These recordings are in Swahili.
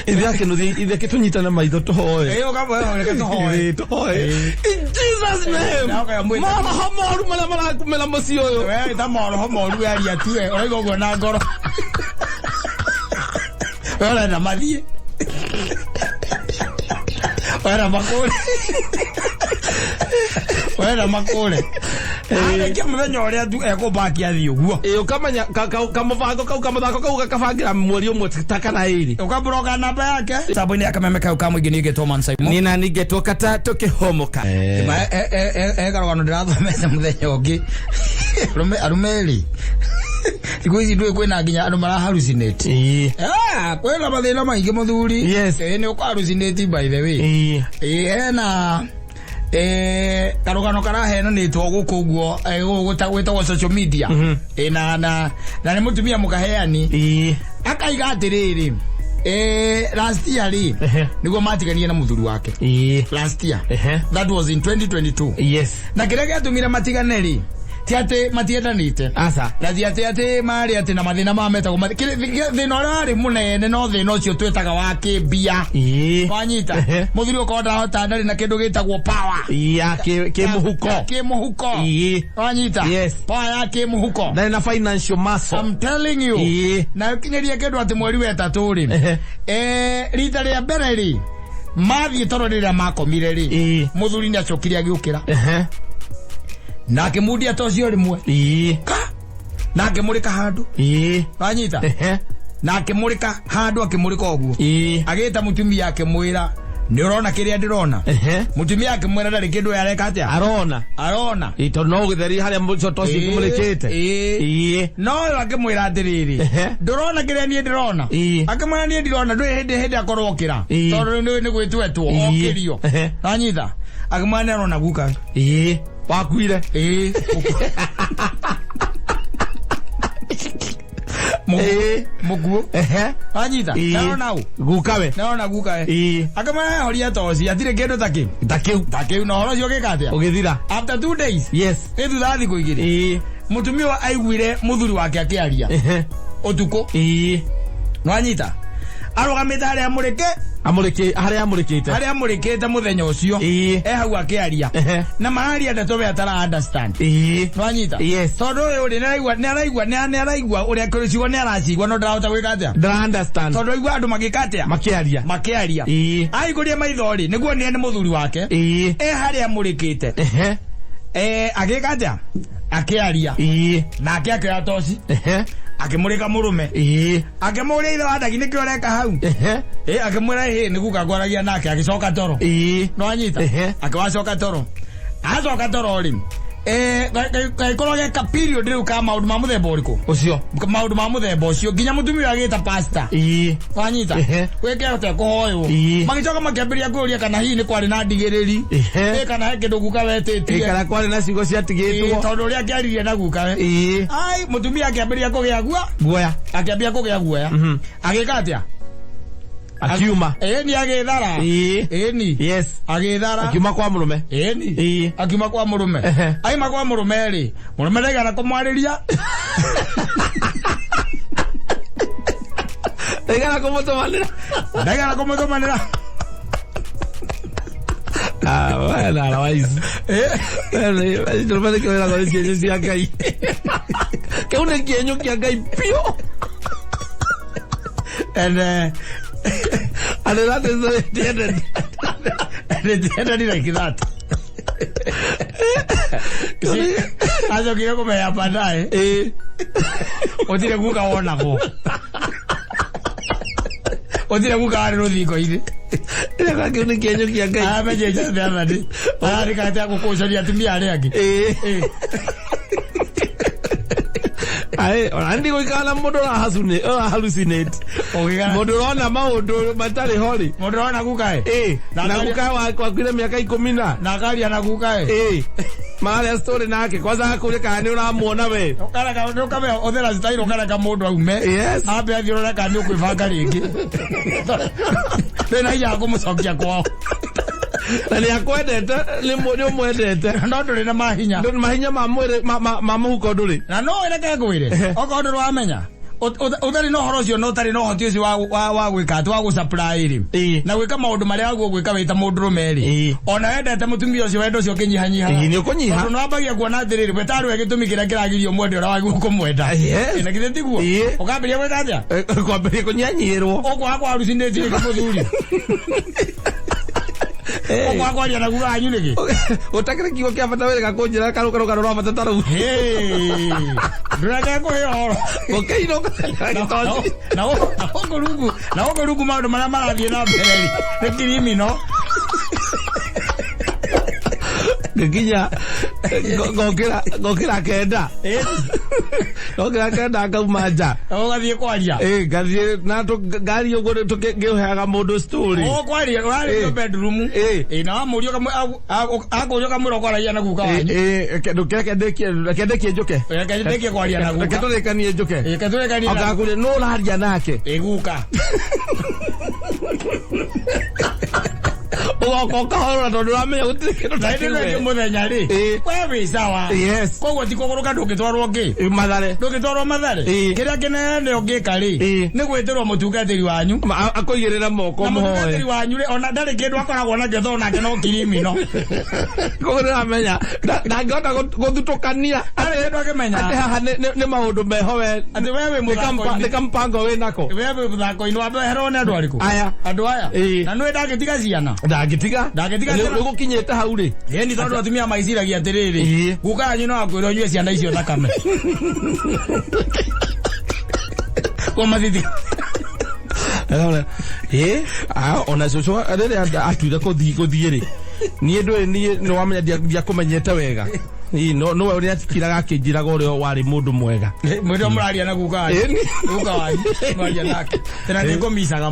Ithe kitunyitana maitho tohoe. Ukamwe tohoe. Tohoe. In Jesus name. Mama hamoru mala kumela mucio yo. Tamoro hamoru yari atue. Oigo go na ngoro. Ora na madie. Ora makore. Ora makore. Kia muthenya uria tu ekubaki athi uguo. Ukamanya kamubango kau kamathako kau gakabangira mweri umwe takana iri. Ukabroga namba yake. Sabuni akamemeka ukamwe gini getwo Mansai. Nina nigetwo kata tukihomoka. Garogano ndirathomete muthenya ungi. Arumeli. Ikuizi ndwe kwena nginya andu mara hallucinate. Kwena mathina maingi muthuri. Yes. Ni uko hallucinate by the way. Na karugano karahena nitwo gukuguo gwitagwo social media. Na ni mutumia mukaheani. Akaiga atiriri. Last year niguo matigania na muthuri wake. Last year. That was in 2022. Yes. Na kile gatumira matiganeri. Tiate matiendanite. Asa. Na tiate mari ati na mathina mameta go thina rari munene no thina ucio twetaga wa kibia. Wanyita. Muthuri ukonda hota ndari na kindu gitagwo power. Ya kimuhuko. Kimuhuko. Wanyita. Yes. Power ya kimuhuko. Ndari na financial muscle. I'm telling you. Na kinyeria kindu ati mweri wetatu ri. Rita ria mbere ri. Mathi toro rira makomire ri. Muthuri ni acokire agiukira. Na akimudia tocio rimwe. Na akimurika handu. Wanyita. Na akimurika handu akimurika oguo. Agita mutumia akimwira ni urona kiria ndirona. Mutumia akimwira ndari kindu yareka atia. Arona. Ito no githeri haria muco tocio kumurikite. No akimwira atiriri. Ndurona kiria ni ndirona. Akimwira ni ndirona ndwe hindi akorokira. Tondu ni gwitwetwo okirio. Wanyita. Akimwira ni arona guka. Wakuire. Muguo. Wanyita. Naona gukawe. Naona gukawe. Akamana horia toci atire kindu takiu no horo cio gikatia. Ugithira. After 2 days. Yes. Etu dathi kuigire. Mutumia aiguire muthuri wake akiaria. Otuko. Wanyita. Arogamita haria amurike. Haria amurikite muthenya ucio. Hau akiaria. Na maharia ndatobe atara understand. Wanyita. Yes. Tondu uyu ni araigua uria kuricigo ni aracigwa no ndarahota gwika atia. Ndara understand. Tondu igua andu magikatia. Makiaria. Aiguria maitho ri niguo ni muthuri wake. Haria amurikite. Agika atia. Akiaria. Na akiakira toci. Akimurika murume. Akimuria ithe wa ndagi nikio reka hau. Akimwira ni guka gwaragia nake agicoka toro. No anyita. Akiwacoka toro. Acoka toro ri. Koroge ka period riu ka maundu ma muthemba uriku. Ucio. Maundu ma muthemba ucio nginya mutumia agita pastor. Wanyita. Weke hote kuhoyo. Magicoka makiambiria kuria kana hihi ni kwari na ndigiriri. Kana he kindu guka wetitie. Kana kwari na cigo cia tigitwo. Tondu ria kiaririe na guka we. Ai mutumia akiambiria kugia guoya. Akiambia kugia guoya. Agika atia. Akiuma. Ni agithara. Ni. Yes. Agithara. Akiuma kwa murume. Ni. Akiuma kwa murume. Aima kwa murume ri. Murume ndagara kumwariria. Ndagara kumutumanira. Wala la waizi. Tulipata kwa la kienyo cia Ngai. Kauna kienyo kia Ngai pio. And that is the end. And like that. Azo kile kome ya baadaye. Otile kuka ona ko. Otile kuka ari thiko ile. Ile kwa kiuni kienyo kia Ngai. Ameje just the other day. Ari kata kukocoria atumia ari aki. Andi goikana mundu hallucinate. Mundu rona maundu matari hori. Mundu rona gukae. Na gukae kwa kwile miaka 10 na gari ana gukae. Mara story nake kwanza hakule kani unamuona we. Ukara ka ndo kama othera style ukara ka mundu aume. Yes. Abe athirora kani ukwibanga ringi. Tena ya kumucokia kwao. Nani akwendete ni mundu mwendete. No nduri na mahinya. Nduri mahinya ma mwire ma muhuko nduri. Na no ere ka gwire. Oko nduru amenya. utari no horo cio no utari no hoti ucio wa gwika tu wa gu supply ri na gwika maundu maria wagu gwika wita mundu meri ona wendete mutumia ucio wendo ucio kinyihanyiha ni ukunyiha no ambagia kuona atiriri wetaru egitumikira kiragirio mwende ora wagu kumwenda na kithe tiguo ukambiria gwika atia kwambiria kunyanyirwo ogwo akwa arucinde tiri muthuri ogwo akwa ria na guga anyu niki utakire kigo kia bata wega kunjira karukaro ro bata taru ndurage ko horo okay no na ogorugu maundu maria marathie na mbere ni criminal Giginya gokira kenda gokira kenda kaumanja ugathie kwaria gathie na to gari ugo tukiheaga mundu story kwaria urari bedroom na amurio kamwe akorio kamwe rokoraia na guka wanyu kendekie njuke kendekie kwaria na guka keturekanie njuke keturekanie akakure no raria nake guka Oko kahora ndo ramenya gutire kindu taitire muthenya ri wewe sawa koguo ti kuguru kandu gitwarwo ngi mathare ndugitwarwo mathare kiria kinene ungika ri ni gwitirwo mutungatiri wanyu akoigirira moko mohoe mutungatiri wanyu ri ona ndari kindu akoragwo na getho nake no kirimino koguo ramenya ndangihota guthutukania ari ndo akimenya ati haha ni maundu mehowe ati wewe ni kampango winako wewe muthako ino ambe herwo ni andu ariku andu aya na nwe ndagitiga ciana ndagitiga gukinyite hau ri ni tondu atumia maiciragia atiriri guka anyu no akwira nyue ciana icio thakame kwa mathiti ona cucu rĩrĩa atuire gũthiĩ rĩ niĩ nĩ wamenya ndiakũmenyete wega no we atikiraga akĩnjiraga ũrĩa warĩ mũndũ mwega mwĩrĩ mũraria na guka wanyu mwaria nake tena nĩngũmicaga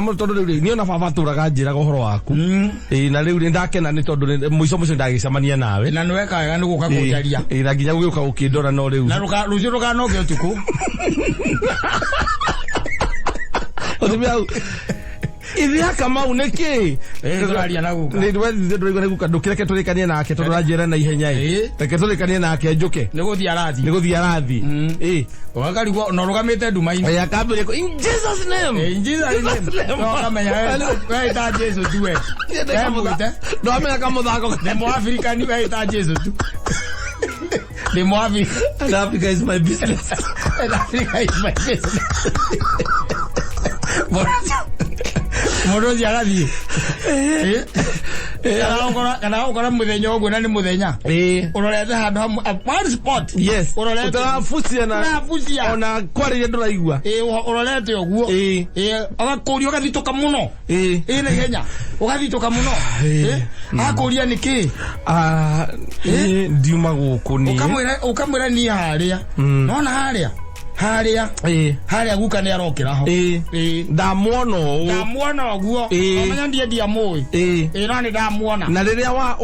mũno tondũ rĩu niĩ ona baba atũraga njĩraga ũhoro waku na rĩu nĩ ndakena nĩ tondũ mũico mũcio ndagĩcemania nawe na nĩweka wega nĩ gũka kũnjaria na nginya gũgĩũka gũkĩndora no rĩu na rũciũ rũkanoke ũtukũ Ithia Kamau niki turaria na guka ni ndwethe ndũraigua na guka ndũkireke tũrĩkanie nake tondũ ranjĩra na ihenya reke tũrĩkanie nake njuke nĩ gũthiĩ arathi wakarigwo no rũgamĩte nduma-inĩ akambĩrĩria in Jesus name in Jesus name no kamenya we ta Jesu tu we no amenya kamũthako the more African we ta Jesu tu the more Africa is my business Africa is my business Morozi arathi kana ukora muthenya ogwo na ni muthenya urorete handu hamu one spot urorete fucia na ona kwariria nduraigua urorete ogwo agakuria ugathituka muno na ihenya ugathituka muno akuria niki ndiuma guku ni ukamwira ni haria nona haria guka ni arokira ho ndamuona ogwo amenya ndie amui no ni ndamuona na riria wa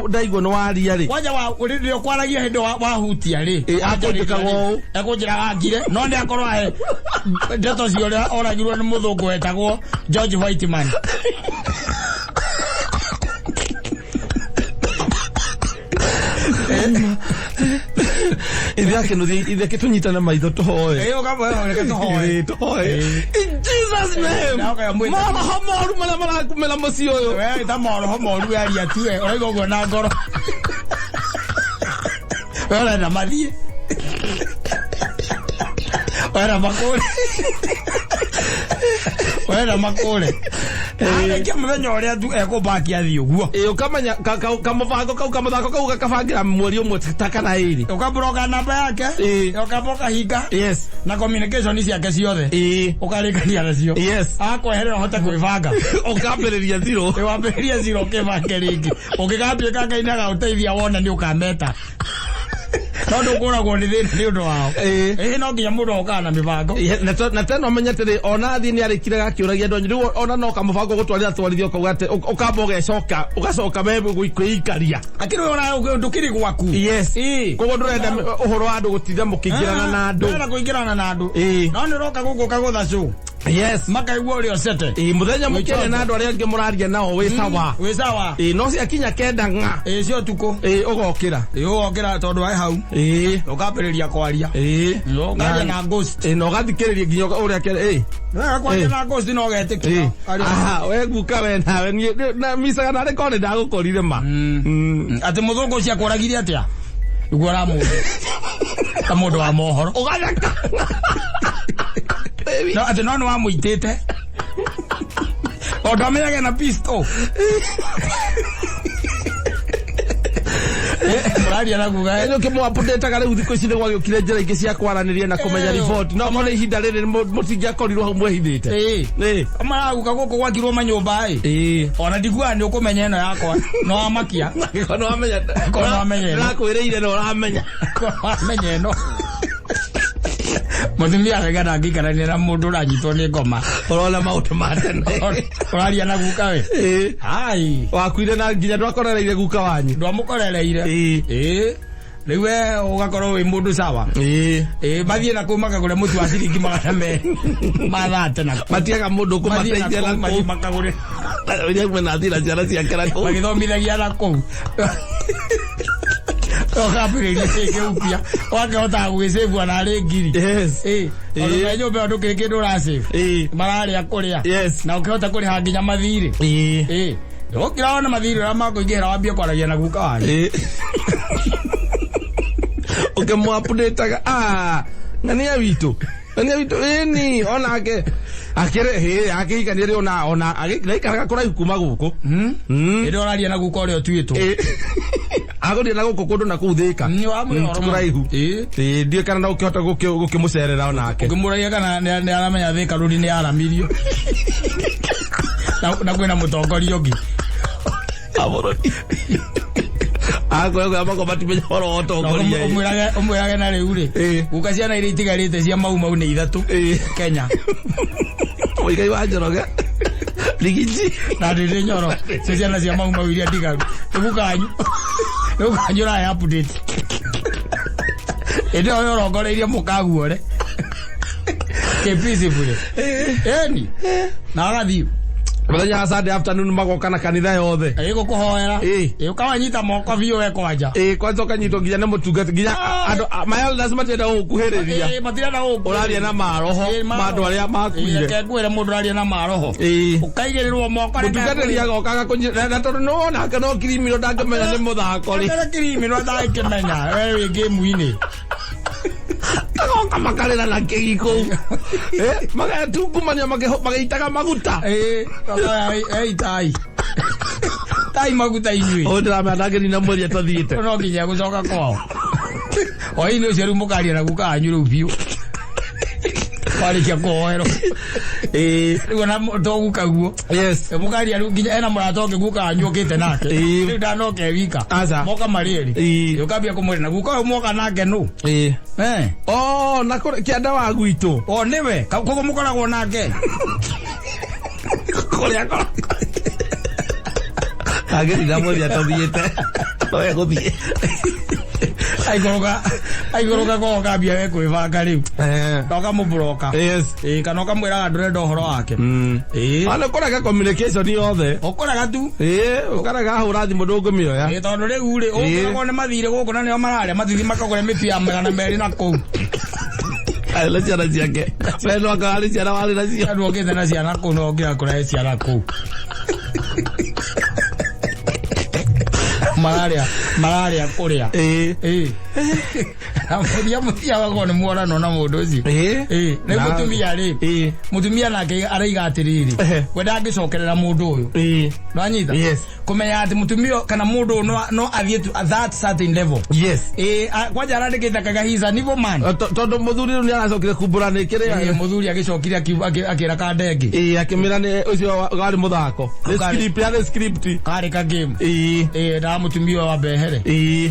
ndaigua no waria ri waja wa uririo kwaragia hindo wa hutia ri akundikago ekunjiraga ngire no ndi akorwo ndeto cio ria oragirwo ni muthungu wetagwo George Whiteman Ithia kitunyitana maitho tuhoe tuhoe in Jesus name moroho moru maria marakumĩra mũciĩ ũyũ we ta moroho moru aria tu ũraiga ũguo na ngoro wena mathiĩ wena makũre kia mũthenya ũrĩa tu ekũmbaki athi ũguo ũkamenya kamũbango kau kamũthako kau gakabangira mweri ũmwe ta kana ĩrĩ ũkambroka namba yake ũkamboka hinga na communication ciake ciothe ũkarĩkania nacio akweherera ũhote kwĩbanga ũkambĩrĩria zero wambĩrĩria zero ũkĩbange rĩngĩ ũngĩkambĩka Ngai nĩagagũteithia wona nĩ ũkameta no ndũkũragwo nĩ thĩna nĩ ũndũ wao no nginya mũndũ okaga na mĩbango na tena ũmenye atĩrĩ ona thiĩ nĩ arĩkire gakĩũragia andũ rĩu ona no kamũbango gũtwarĩra twarithia ũkauga atĩ ũkamba ũgacoka we kwĩikaria akĩrĩ ndũkĩrĩ gwaku koguo ndũrenda ũhoro wa andũ gũtinda mũkĩingĩrana na andũ ndũrenda kũingĩrana na andũ no nĩ ũroka gũkũ kagũtha cũ Yes. Makaigua uri osete. Muthenya mukene na andu aria angi muraria nao wi sawa. Wi sawa. No cia kinya kenda nga. Cio tuko. Ugokira. Ugokira tondu ai hau. Ukambiriria kwaria. Ukaria na ghost. No gathikiriria nginya uria kere. Kwaria na ghost no getikira. Aha, we guka we nawe na misaga na rekone ndagukorire ma. Ati muthungu cia kuragiria atia. Igora mundu. Ta mundu wa mohoro. Ugathaka. No, ati no wa muitite. O ndamenyage na pistol. Muraria na guga. Eno ke mo update kare uthiko cinde gwa gukire njira ingi cia kwaraniria na kumenya report. No mo ihinda riri mutingia korirwo hamwe hithite. Amaraguka guku gwakirwo manyumba ona ndigua ni ukumenya eno yakwa. No amakia. No amenya. No amenya. Na kwiriire no ramenya. Amenya eno. Mutumia agana ngikarania na mundu uranyitwo ni ngoma. Urona maundu ma tene. Uraria na guka we. Ai. Wakuire na nginya ndwakorereire guka wanyu. Ndwamukorereire. Riu we ugakorwo wi mundu sawa. Bathie na kuma kagure mutu wa ciringi 200 mathate na matiaga mundu kumateithia na makagure. Oya kwena thira ciana ciakera kuu. Magithomithagia na kuu. Okapiriria ke upia. Wakahota gwisevu na ari ngiri. Yes. Ona nyumba andu kindu ra save. Marari akuria. Yes. Na ukihota kuriha nginya mathiri. Ukira ona mathiri ra makuingera wambia kwaragia na guka wanyu. Ukemwa update ngani ya witu. Ni onake akere akeikanire ona agikaraga kuraihu kuma guku. Iri oraria na guka uri otwitwo. Agoria na guku kundu na kuthika. Ni wa mwe kuraihu. Ndie kana na ukihota gukimucerera onake. Ukimuraia kana ni aramenya thika ruri ni aramirio. Na kwena mutongoria ungi. Aboroni. Agwe amako batimenya horo otongoria. Umwirage na riu ri. Ukaciana iri itigarite cia mau ni ithatu. Kenya. Oigai wa Njoroge. Ligiji. Na riri nyoro. Ciana cia mau iria ndigaru. Tugukanyu. Tugukanyu ra update. Ende oyo rongoreirie mukaguore. Ke peaceful. Eni. Na agathi. Muthenya Sunday afternoon magoka na kanitha yothe. Gukuhoera. Ukawanyita moko biu we kwanja. Kwanza ukanyitwo nginya na mutungati nginya andu mayal lazima tienda gukuhiriria. Matirenda guku. Uraria na maroho. Mandu aria makuire. Ke ngwire mundu uraria na maroho. Ukaigirirwo moko reke. Mutungati agoka kunyira na tondu no na kana kirimiro ndangimenya ni muthako ri. Kana kirimiro ndangimenya. We game-ini. Kama karera na kegiko. Magatukumania magaitaga maguta. Tai maguta inyui. Ondra mandageni na mweri atothiite. No nginya gucoka kwao. Oini ucio riu mukaria na guka anyu riu biu. Parikia kuhoero. Riu na toguka guo. Yes. Mukaria riu nginya ena muratoke guka anyu okite nake. Riu ndanoke wika. Moka marieri. Ukambia kumwira na guka moka nake nu. Na kianda wa gwitu. Niwe. Kogo mukoragwo nake. Koria ko. Ageri na mweri atothiite. Oya guthie. Aigoroka ko kambia we kwibanga riu. Toka mubroka. Yes. Kana ukamwiraga ndurenda uhoro wake. Ana koraga communication yothe. Ukoraga tu. Ukaraga hura thimu ndungumioya. Tondu riu ri ukoragwo ni mathire guku na nio mararia mathithi makagure mipia 200 na kuu. Ala ciana ciake. Wendo akari ciana wali na ciana. Andu ogithe na ciana kuu no ngira kurahe ciana kuu. Malaria kuria. Mutia wako ni muora no na mundu ucio. Ni mutumia ri. Mutumia nake araiga atiriri. We ndangicokerera mundu uyu. Nwanyita. Kumenya ati mutumia kana mundu no athie to that certain level. Yes. Kwanja arandikite kaga hiza nivo man. Tondu muthuri ni aracokire kumbura ni kire. Muthuri agicokire akira ka ndenge. Akimira ni ucio gari muthako. The script. Kari ka game. Na mutumia wa behere.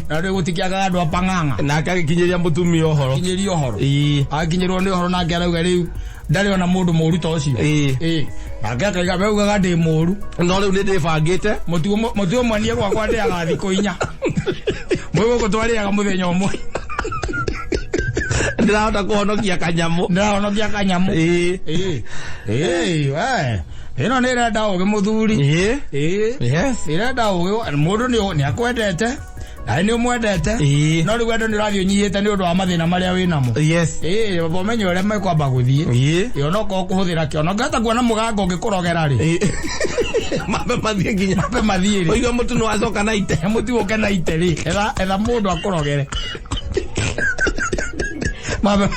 Na riu gutikiaga andu apanganga. Na akagikinyiria mutumia ohoro. Kinyiria ohoro. Akinyirwo ni ohoro nake arauga riu ndari ona mundu muru to ucio. Nake akaiga beugaga ndi muru. No riu ni ndibangite. Mutuo mwanie gwakwa ndi agathi kuinya. Mwe gutwariaga muthenya umwe. Ndirahota kuhonokia kanyamu. Ndirahonokia kanyamu. Ino nä renda å gä må thuri ä renda å gä må ndå nä akwendete naä nä å mwendete no rä u wendo nä å rathiä å nyihä te nä å ndå wa mathä na marä a wä namo bomenye å rä a mekwamba gå thiä onokorwo kå hå thä ra kä ono ngahota kuona må ganga å ngä kå rogera rä mambe mathiä nginya mambe mathiä rä oiga må tu nä wacoka na ite må tigå ke na ite rä etha må ndå akå rogere mambe